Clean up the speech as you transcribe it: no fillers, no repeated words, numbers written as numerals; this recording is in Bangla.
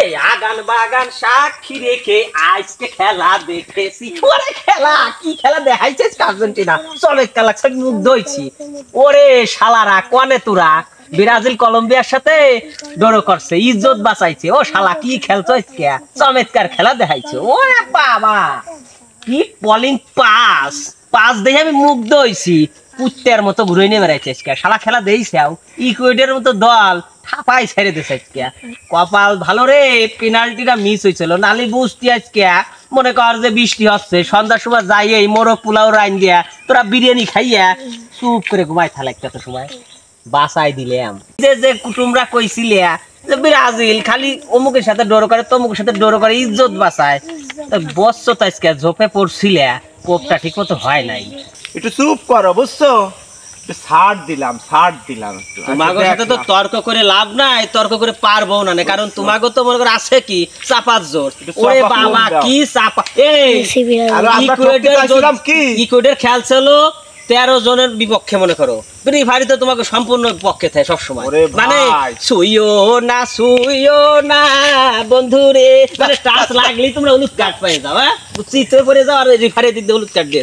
এই আগান বাগান সাক্ষী রেখে আজকে খেলা দেখেছি। ওরে খেলা কি খেলা দেখাইছিস আর্জেন্টিনা, চলে খেলা মুগ্ধ হইছি। ওরে শালারা কনে তোরা ব্রাজিল কলম্বিয়ার সাথে ড্র করছে, ইজ্জত বাঁচাইছে। ও শালা কি খেলছো আজকে, চমৎকার খেলা দেখাইছে। ওরে বাবা কি বলিং পাস পাস দেখে আমি মুগ্ধ হইছি। কুত্তের মতো ঘুরে নিয়ে বেড়াইছে আজকে শালা, খেলা দেইছে ইকুয়েডের মতো দল ঠাপাই ছেড়ে দিছে আজকে। কপাল ভালো রে, পেনাল্টিটা মিস হয়েছিল, নালি বুঝতি আজকে মনে কর যে বৃষ্টি হচ্ছে, সন্ধ্যার সময় যাই এই মোরগ পোলাও রাইন দিয়া তোরা বিরিয়ানি খাইয়া চুপ করে ঘুমাই থালে একটা সময় বাসাই দিলাম। যে যে কুটুমরা কইছিলে যে ব্রাজিল খালি অমুকের সাথে ডোর করে তমুকের সাথে ডোর করে ইজ্জত বাঁচায়, বসছো তো আজকে ঝোপে পড়ছিলে, কোপটা ঠিক মতো হয় নাই। একটু চুপ করো বুঝছো, ছাড় দিলাম। তোমাগো সাথে তো তর্ক করে লাভ নাই, তর্ক করে পারবো না, কারণ তোমাগো তো মনে করো আছে কি চাপার জোর। ওরে বাবা কি চাপা, এই ইকুয়েডের খেল ছিল 13 জনের বিপক্ষে, মনে করো রেফারি তো তোমাকে সম্পূর্ণ পক্ষে থাকে সবসময়। মানে শুইও না বন্ধু রে, মানে টাচ লাগলেই তোমরা হলুদ কার্ড পেয়ে যাও, হ্যাঁ চিত্রে পড়ে যাও আর রেফারি দিক দিয়ে হলুদ কার্ড দিয়ে